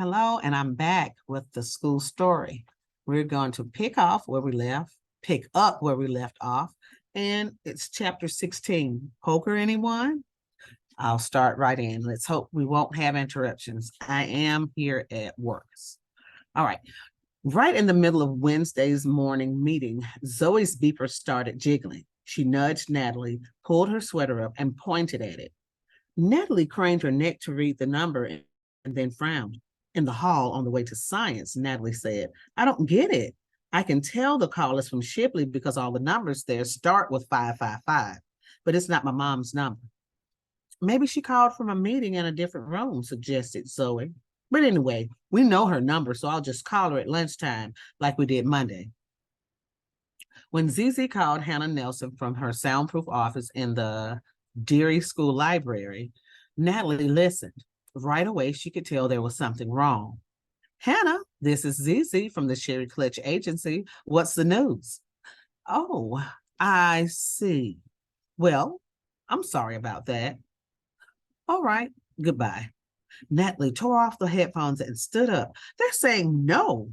Hello, and I'm back with the school story. We're going to pick up where we left off, and it's chapter 16. Poker, anyone? I'll start right in. Let's hope we won't have interruptions. I am here at work. All right. Right in the middle of Wednesday's morning meeting, Zoe's beeper started jiggling. She nudged Natalie, pulled her sweater up, and pointed at it. Natalie craned her neck to read the number and then frowned. In the hall on the way to science, Natalie said, I don't get it. I can tell the call is from Shipley because all the numbers there start with 555, but it's not my mom's number. Maybe she called from a meeting in a different room, suggested Zoe. But anyway, we know her number, so I'll just call her at lunchtime like we did Monday. When ZZ called Hannah Nelson from her soundproof office in the Deary School Library, Natalie listened. Right away, she could tell there was something wrong. Hannah, this is ZZ from the Sherry Clutch Agency. What's the news? Oh, I see. Well, I'm sorry about that. All right, goodbye. Natalie tore off the headphones and stood up. They're saying no,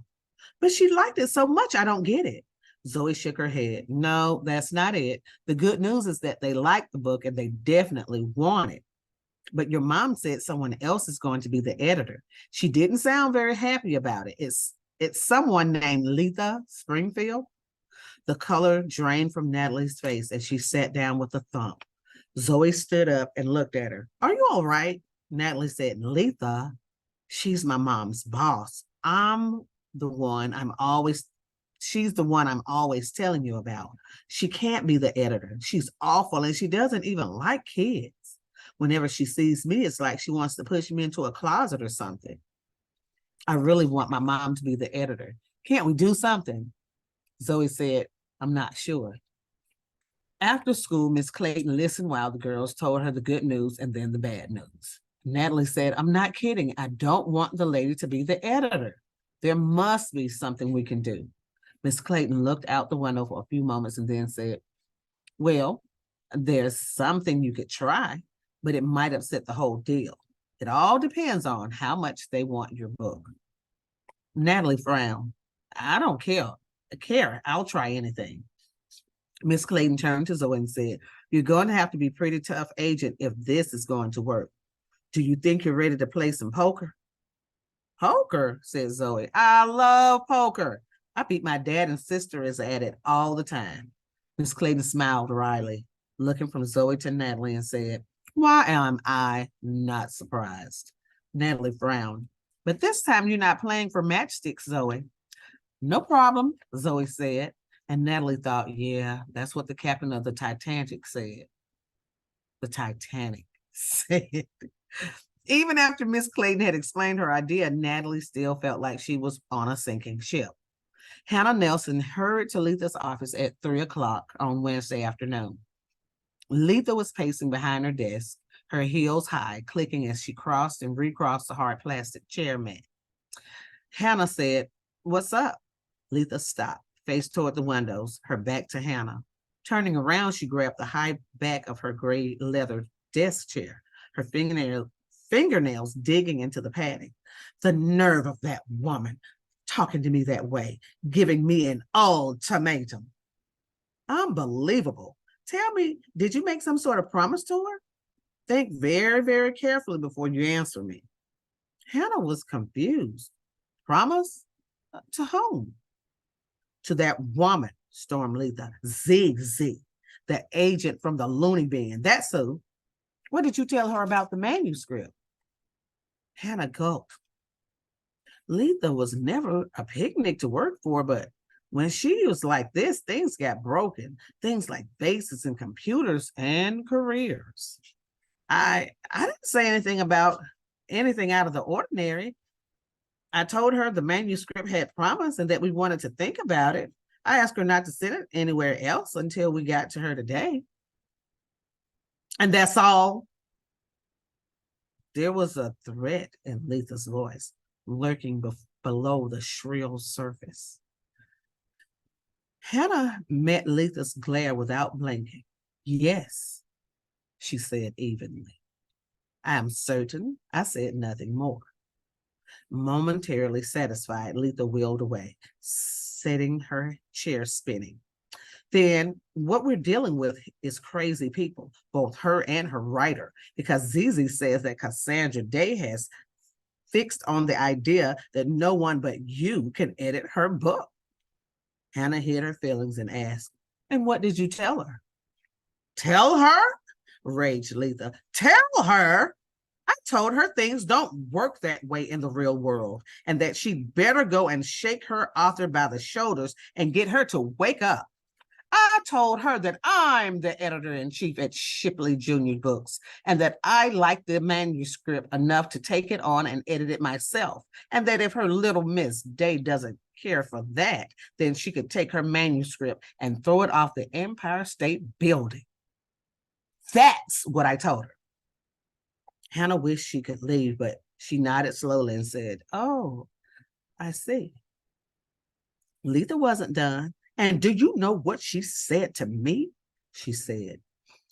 but she liked it so much, I don't get it. Zoe shook her head. No, that's not it. The good news is that they like the book and they definitely want it. But your mom said someone else is going to be the editor. She didn't sound very happy about it. It's someone named Letha Springfield. The color drained from Natalie's face as she sat down with a thump. Zoe stood up and looked at her. Are you all right? Natalie said, Letha, she's my mom's boss. She's the one I'm always telling you about. She can't be the editor. She's awful and she doesn't even like kids. Whenever she sees me, it's like she wants to push me into a closet or something. I really want my mom to be the editor. Can't we do something? Zoe said, I'm not sure. After school, Miss Clayton listened while the girls told her the good news and then the bad news. Natalie said, I'm not kidding. I don't want the lady to be the editor. There must be something we can do. Miss Clayton looked out the window for a few moments and then said, well, there's something you could try, but it might upset the whole deal. It all depends on how much they want your book. Natalie frowned. I don't care. I'll try anything. Miss Clayton turned to Zoe and said, you're going to have to be pretty tough agent if this is going to work. Do you think you're ready to play some poker? Poker, said Zoe. I love poker. I beat my dad and sisters at it all the time. Miss Clayton smiled wryly, looking from Zoe to Natalie and said, why am I not surprised? Natalie frowned. But this time you're not playing for matchsticks, Zoe. No problem, Zoe said. And Natalie thought, yeah, that's what the captain of the Titanic said. The Titanic said. Even after Miss Clayton had explained her idea, Natalie still felt like she was on a sinking ship. Hannah Nelson hurried to Letha's office at 3:00 on Wednesday afternoon. Letha was pacing behind her desk, her heels high, clicking as she crossed and recrossed the hard plastic chair mat. Hannah said, what's up? Letha stopped, faced toward the windows, her back to Hannah. Turning around, she grabbed the high back of her gray leather desk chair, her fingernails digging into the padding. The nerve of that woman, talking to me that way, giving me an ultimatum. Unbelievable. Tell me, did you make some sort of promise to her? Think very, very carefully before you answer me. Hannah was confused. Promise? To whom? To that woman, stormed Letha. ZZ, the agent from the loony bin. That's who. What did you tell her about the manuscript? Hannah gulped. Letha was never a picnic to work for, but when she was like this, things got broken. Things like bases and computers and careers. I didn't say anything about anything out of the ordinary. I told her the manuscript had promise and that we wanted to think about it. I asked her not to send it anywhere else until we got to her today. And that's all. There was a threat in Letha's voice, lurking below the shrill surface. Hannah met Letha's glare without blinking. Yes, she said evenly. I am certain I said nothing more. Momentarily satisfied, Letha wheeled away, setting her chair spinning. Then what we're dealing with is crazy people, both her and her writer, because Zizi says that Cassandra Day has fixed on the idea that no one but you can edit her book. Hannah hid her feelings and asked, "And what did you tell her?" "Tell her?" raged Letha. "Tell her? I told her things don't work that way in the real world and that she'd better go and shake her author by the shoulders and get her to wake up. I told her that I'm the editor-in-chief at Shipley Junior Books and that I like the manuscript enough to take it on and edit it myself, and that if her little Miss Day doesn't care for that, then she could take her manuscript and throw it off the Empire State Building. That's what I told her." Hannah wished she could leave, but she nodded slowly and said, "Oh, I see." Letha wasn't done. "And do you know what she said to me?" She said,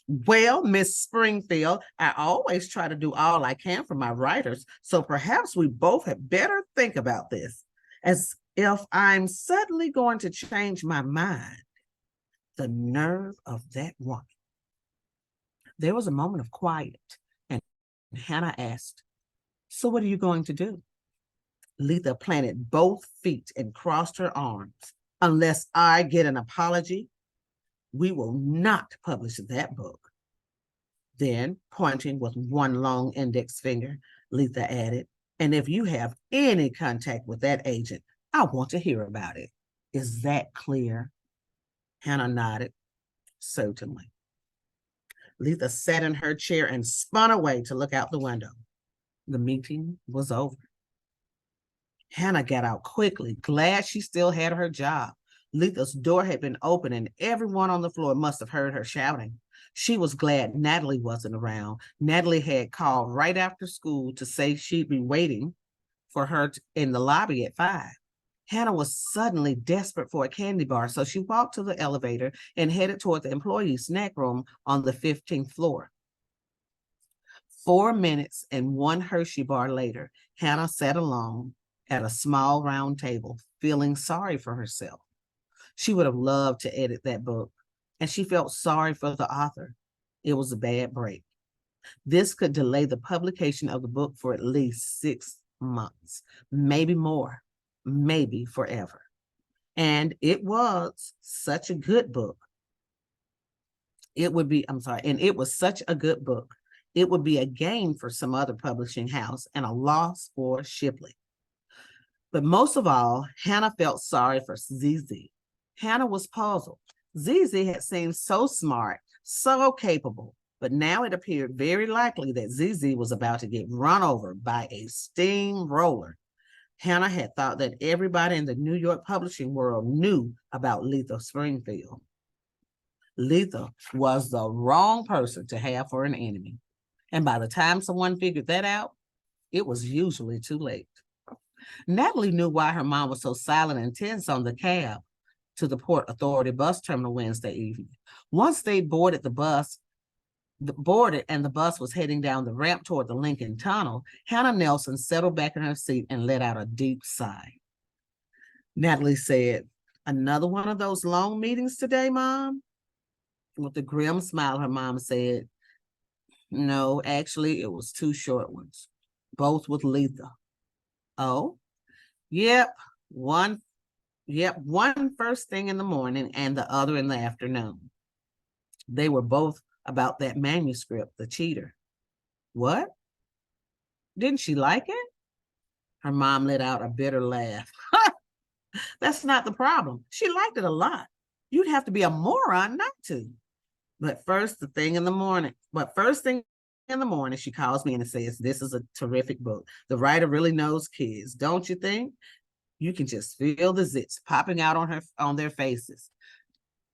"Well, Miss Springfield, I always try to do all I can for my writers, so perhaps we both had better think about this. As if I'm suddenly going to change my mind. The nerve of that woman." There was a moment of quiet, and Hannah asked, "So what are you going to do?" Letha planted both feet and crossed her arms. "Unless I get an apology, we will not publish that book." Then, pointing with one long index finger, Letha added, "And if you have any contact with that agent, I want to hear about it. Is that clear?" Hannah nodded. "Certainly." Letha sat in her chair and spun away to look out the window. The meeting was over. Hannah got out quickly, glad she still had her job. Letha's door had been open and everyone on the floor must have heard her shouting. She was glad Natalie wasn't around. Natalie had called right after school to say she'd be waiting for her in the lobby at 5. Hannah was suddenly desperate for a candy bar, so she walked to the elevator and headed toward the employee snack room on the 15th floor. 4 minutes and one Hershey bar later, Hannah sat alone at a small round table, feeling sorry for herself. She would have loved to edit that book, and she felt sorry for the author. It was a bad break. This could delay the publication of the book for at least 6 months, maybe more, maybe forever. And it was such a good book. It was such a good book. It would be a gain for some other publishing house and a loss for Shipley. But most of all, Hannah felt sorry for Zizi. Hannah was puzzled. Zizi had seemed so smart, so capable, but now it appeared very likely that Zizi was about to get run over by a steamroller. Hannah had thought that everybody in the New York publishing world knew about Letha Springfield. Letha was the wrong person to have for an enemy. And by the time someone figured that out, it was usually too late. Natalie knew why her mom was so silent and tense on the cab to the Port Authority bus terminal Wednesday evening. Once they boarded and the bus was heading down the ramp toward the Lincoln Tunnel, Hannah Nelson settled back in her seat and let out a deep sigh. Natalie said, "Another one of those long meetings today, Mom?" With a grim smile, her mom said, "No, actually, it was 2 short ones, both with Letha." "Oh?" Yep, one first thing in the morning and the other in the afternoon. They were both about that manuscript, The Cheater." "What? Didn't she like it?" Her mom let out a bitter laugh. "That's not the problem. She liked it a lot. You'd have to be a moron not to. First thing in the morning, she calls me and says, 'This is a terrific book. The writer really knows kids, don't you think? You can just feel the zits popping out on their faces.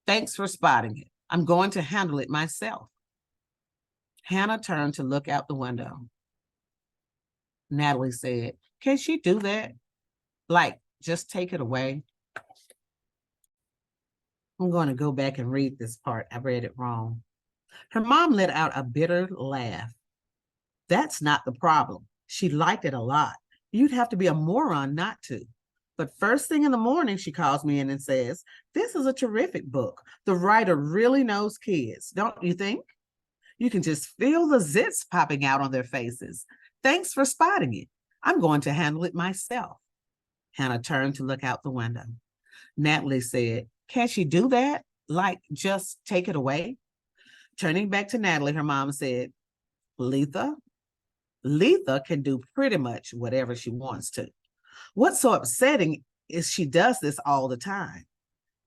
Thanks for spotting it. I'm going to handle it myself." Hannah turned to look out the window. Natalie said, "Can she do that? Like, just take it away?" I'm going to go back and read this part. I read it wrong. Her mom let out a bitter laugh. "That's not the problem. She liked it a lot. You'd have to be a moron not to. But first thing in the morning, she calls me in and says, "This is a terrific book. The writer really knows kids, don't you think?" You can just feel the zits popping out on their faces. "Thanks for spotting it. I'm going to handle it myself." Hannah turned to look out the window. Natalie said, "Can she do that? Like, just take it away?" Turning back to Natalie, her mom said, Letha, Letha can do pretty much whatever she wants to. What's so upsetting is she does this all the time.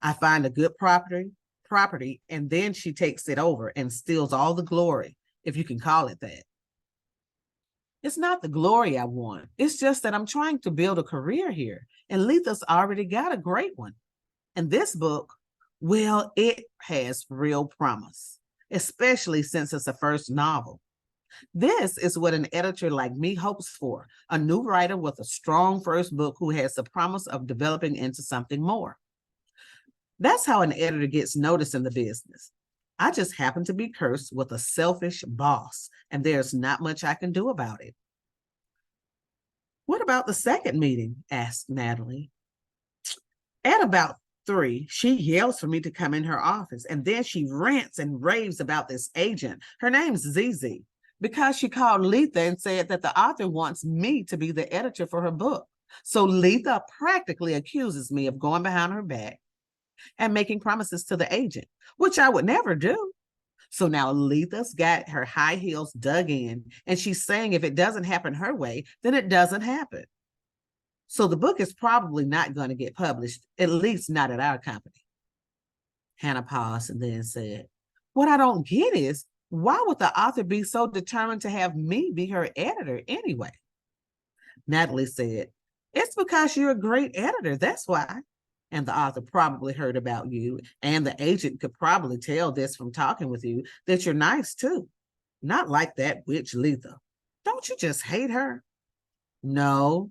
I find a good property, and then she takes it over and steals all the glory, if you can call it that. It's not the glory I want. It's just that I'm trying to build a career here, and Letha's already got a great one. And this book, well, it has real promise, especially since it's a first novel. This is what an editor like me hopes for, a new writer with a strong first book who has the promise of developing into something more. That's how an editor gets noticed in the business. I just happen to be cursed with a selfish boss, and there's not much I can do about it. What about the second meeting? Asked Natalie. At about 3, she yells for me to come in her office, and then she rants and raves about this agent. Her name's Zizi, because she called Letha and said that the author wants me to be the editor for her book. So Letha practically accuses me of going behind her back and making promises to the agent, which I would never do. So now Letha's got her high heels dug in, and she's saying if it doesn't happen her way, then it doesn't happen. So the book is probably not going to get published, at least not at our company. Hannah paused and then said, "What I don't get is, why would the author be so determined to have me be her editor anyway?" Natalie said, "It's because you're a great editor, that's why. And the author probably heard about you, and the agent could probably tell this from talking with you, that you're nice too. Not like that witch Letha. Don't you just hate her?" "No,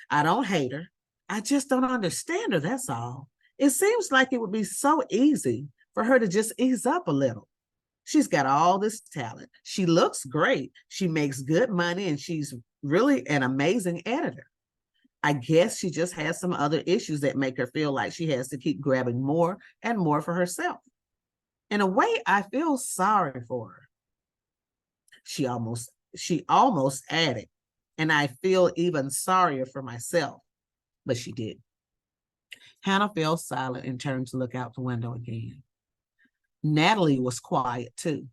I don't hate her. I just don't understand her, that's all. It seems like it would be so easy for her to just ease up a little. She's got all this talent. She looks great. She makes good money, and she's really an amazing editor. I guess she just has some other issues that make her feel like she has to keep grabbing more and more for herself. In a way, I feel sorry for her." She almost added, "And I feel even sorrier for myself," but she did. Hannah fell silent and turned to look out the window again. Natalie was quiet too.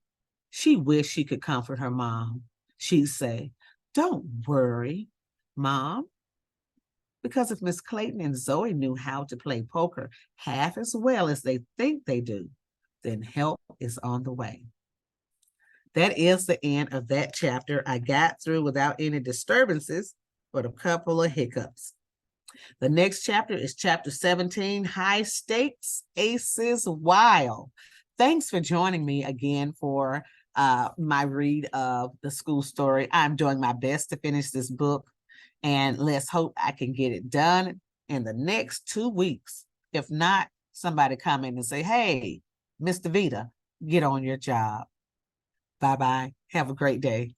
She wished she could comfort her mom. She'd say, "Don't worry, Mom." Because if Miss Clayton and Zoe knew how to play poker half as well as they think they do, then help is on the way. That is the end of that chapter. I got through without any disturbances, but a couple of hiccups. The next chapter is chapter 17, High Stakes Aces Wild. Thanks for joining me again for my read of the school story. I'm doing my best to finish this book, and let's hope I can get it done in the next 2 weeks. If not, somebody come in and say, "Hey, Mr. Vita, get on your job." Bye-bye. Have a great day.